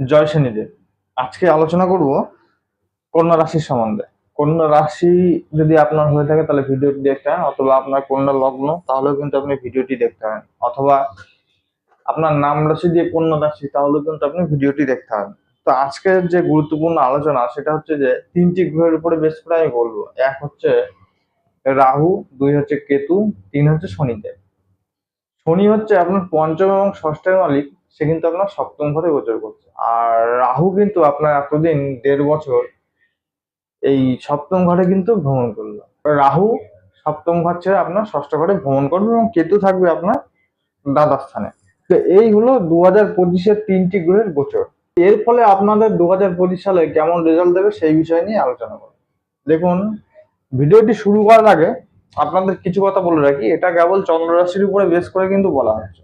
জয় শনিদেব। আজকে আলোচনা করব কন্যা রাশির সম্বন্ধে। কন্যা রাশি যদি আপনার হয়ে থাকে তাহলে ভিডিওটি দেখতে হয়, অথবা আপনার কন্যা লগ্ন তাহলেও কিন্তু আপনি ভিডিওটি দেখতে হয়, অথবা আপনার নাম রাশি দিয়ে কন্যা রাশি তাহলেও কিন্তু আপনি ভিডিওটি দেখতে হয়। তো আজকের যে গুরুত্বপূর্ণ আলোচনা সেটা হচ্ছে যে তিনটি গ্রহের উপরে বেশ করে আমি বলবো। এক হচ্ছে রাহু, দুই হচ্ছে কেতু, তিন হচ্ছে শনিদেব। শনি হচ্ছে আপনার পঞ্চম এবং ষষ্ঠের মালিক, সে কিন্তু আপনার সপ্তম ঘরে গোচর করছে। আর রাহু কিন্তু আপনার এতদিন 1.5 বছর এই সপ্তম ঘরে কিন্তু ভ্রমণ করলো। রাহু সপ্তম ঘর ছেড়ে আপনার ষষ্ঠ ঘরে ভ্রমণ করবে এবং কেতু থাকবে আপনার দ্বাদশ স্থানে। তো এই হলো 2025-এর তিনটি গ্রহের গোচর। এর ফলে আপনাদের 2025 সালে কেমন রেজাল্ট দেবে সেই বিষয় নিয়ে আলোচনা করব। দেখুন, ভিডিওটি শুরু করার আগে আপনাদের কিছু কথা বলে রাখি, এটা কেবল চন্দ্র রাশির উপরে বেস করে কিন্তু বলা হচ্ছে।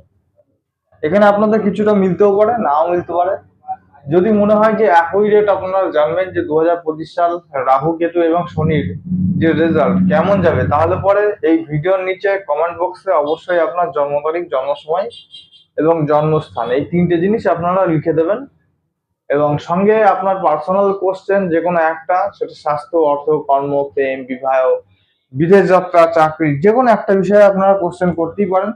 এখানে আপনাদের কিছুটা মিলতেও পারে, নাও মিলতে পারে। যদি মনে হয় যে একই রেট আপনারা জানবেন যে 2025 সাল রাহু কেতু এবং শনির যে রেজাল্ট কেমন যাবে, তাহলে পরে এই ভিডিওর নিচে কমেন্ট বক্সে অবশ্যই আপনার জন্ম তারিখ, জন্ম সময় এবং জন্মস্থান এই তিনটে জিনিস আপনারা লিখে দেবেন। এবং সঙ্গে আপনার পার্সোনাল কোশ্চেন যে কোনো একটা, সেটা স্বাস্থ্য, অর্থ, কর্ম, প্রেম, বিবাহ, বিদেশ যাত্রা, চাকরি, যে কোনো একটা বিষয়ে আপনারা কোশ্চেন করতেই পারেন।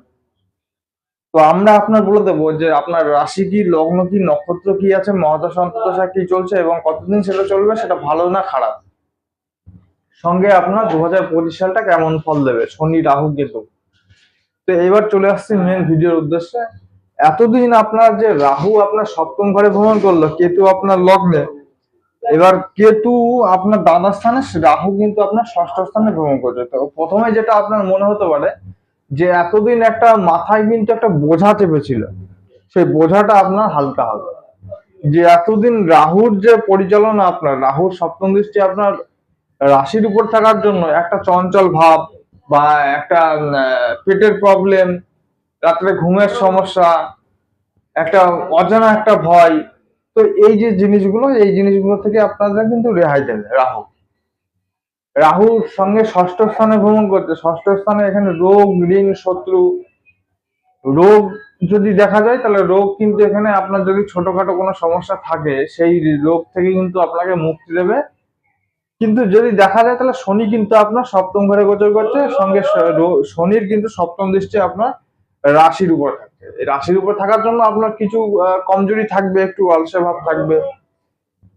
তো আমরা আপনার বলে দেবো যে আপনার রাশি কি, লগ্ন কি, নক্ষত্র কি আছে, মহাদশা অন্তর্দশা কি চলছে এবং কতদিন সেটা চলবে, সেটা ভালো না খারাপ। সঙ্গে আপনার 2025 সালটা কেমন ফল দেবে শনি রাহু কেতু। তো এবার চলে আসছি মেন ভিডিওর উদ্দেশ্যে। এতদিন আপনার যে রাহু আপনার সপ্তম ঘরে ভ্রমণ করলো, কেতু আপনার লগ্নে, এবার কেতু আপনার দ্বাদশ স্থানে, রাহু কিন্তু আপনার ষষ্ঠ স্থানে ভ্রমণ করছে। তো প্রথমে যেটা আপনার মনে হতে পারে যে এতদিন একটা মাথায় কিন্তু একটা বোঝা চেপেছিল, সেই বোঝাটা আপনার হালকা হবে। যে এতদিন রাহুর যে পরিচালনা, আপনার রাহুর সপ্তম দৃষ্টি আপনার রাশির উপর থাকার জন্য একটা চঞ্চল ভাব বা একটা পেটের প্রবলেম, রাত্রে ঘুমের সমস্যা, একটা অজানা একটা ভয়, তো এই যে জিনিসগুলো, এই জিনিসগুলো থেকে আপনারা কিন্তু রেহাই দেবে রাহু। রাহুর সঙ্গে ষষ্ঠ স্থানে ভ্রমণ করছে, ষষ্ঠ স্থানে এখানে রোগ, ঋণ, শত্রু, রোগ যদি দেখা যায় তাহলে রোগ কিন্তু এখানে আপনার যদি ছোটখাটো কোনো সমস্যা থাকে সেই রোগ থেকে কিন্তু আপনাকে মুক্তি দেবে। কিন্তু যদি দেখা যায় তাহলে শনি কিন্তু আপনার সপ্তম ঘরে গোচর করছে, সঙ্গে শনির কিন্তু সপ্তম দৃষ্টি আপনার রাশির উপর থাকছে। এই রাশির উপর থাকার জন্য আপনার কিছু কমজোরি থাকবে, একটু অলসে ভাব থাকবে,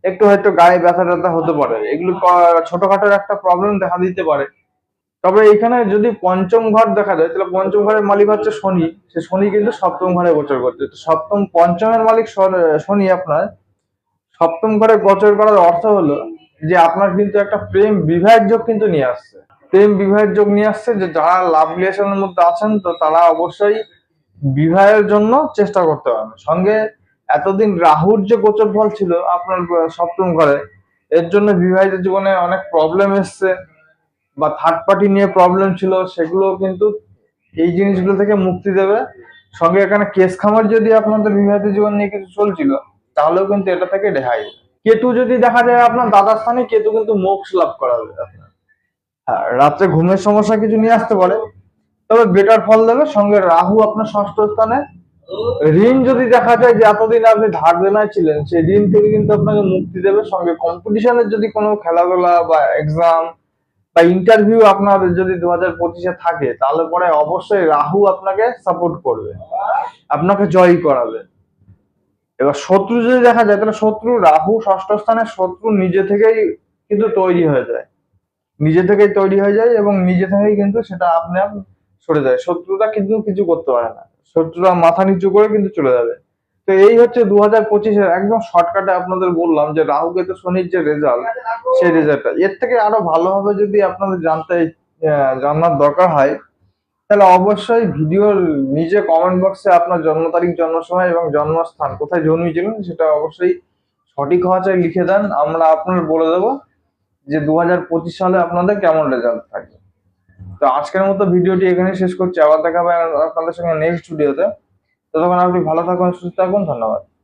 একটু হয়তো গায়ে ব্যথা ট্যাথা হতে পারে, এগুলো ছোটখাটো একটা প্রবলেম দেখা দিতে পারে। তবে এখানে যদি পঞ্চম ঘর দেখা যায় তাহলে পঞ্চম ঘরের মালিক হচ্ছে শনি, সে শনি কিন্তু সপ্তম ঘরে গোচর করছে। তো সপ্তম পঞ্চমের মালিক শনি আপনার সপ্তম ঘরে গোচর করার অর্থ হলো যে আপনার কিন্তু একটা প্রেম বিবাহের যোগ কিন্তু নিয়ে আসছে। প্রেম বিবাহের যোগ নিয়ে আসছে, যে যারা লাভ রিলেশনের মধ্যে আছেন তো তারা অবশ্যই বিবাহের জন্য চেষ্টা করতে পারবে। সঙ্গে এতদিন রাহুর যে গোচর ফল ছিল আপনার সপ্তম ঘরে, এর জন্য বিবাহিত জীবনে অনেক প্রবলেম এসছে বা থার্ড পার্টি নিয়ে প্রবলেম ছিল, সেগুলো কিন্তু এই জিনিসগুলো থেকে মুক্তি দেবে। সঙ্গে এখানে কেস খামার যদি আপনাদের বিবাহিত জীবন নিয়ে কিছু চলছিল, তাহলেও কিন্তু এটা থেকে রেহাই। কেতু যদি দেখা যায় আপনার দাদার স্থানে, কেতু কিন্তু মোক্ষ লাভ করাবে আপনার। হ্যাঁ, রাত্রে ঘুমের সমস্যা কিছু নিয়ে আসতে পারে, তবে বেটার ফল দেবে। সঙ্গে রাহু আপনার ষষ্ঠ স্থানে, ঋণ যদি দেখা যায় যে এতদিন আপনি ধার দেনায় ছিলেন, সেই ঋণ থেকে কিন্তু আপনাকে মুক্তি দেবে। সঙ্গে কম্পিটিশনের যদি কোনো খেলাধুলা বা এক্সাম বা ইন্টারভিউ আপনার যদি 2025-এ থাকে, তাহলে পরে অবশ্যই রাহু আপনাকে সাপোর্ট করবে, আপনাকে জয়ী করাবে। এবার শত্রু যদি দেখা যায় তাহলে শত্রু, রাহু ষষ্ঠ স্থানে, শত্রু নিজে থেকেই কিন্তু তৈরি হয়ে যায়, নিজে থেকেই তৈরি হয়ে যায় এবং নিজে থেকেই কিন্তু সেটা আপনি আপ সরে যায়। শত্রুরা কিন্তু কিছু করতে পারে না, শত্রুরা মাথা নিচু করে কিন্তু চলে যাবে। তো এই হচ্ছে 2025-এর একদম শর্টকাটে আপনাদের বললাম যে রাহু কেতু শনির যে রেজাল্ট, সেই রেজাল্টটা। এর থেকে আরো ভালোভাবে যদি আপনাদের জানার দরকার হয়, তাহলে অবশ্যই ভিডিওর নিচে কমেন্ট বক্সে আপনার জন্ম তারিখ, জন্ম সময় এবং জন্মস্থান, কোথায় জন্মেছিলেন সেটা অবশ্যই সঠিক হওয়া চাই লিখে দেন। আমরা আপনার বলে দেবো যে 2025 সালে আপনাদের কেমন রেজাল্ট থাকবে। তো আজকের মতো ভিডিওটি এখানে শেষ করছি, আবার দেখা হবে আপনাদের সঙ্গে নেক্সট ভিডিওতে। ততক্ষণ আপনি ভালো থাকুন, সুস্থ থাকুন, ধন্যবাদ।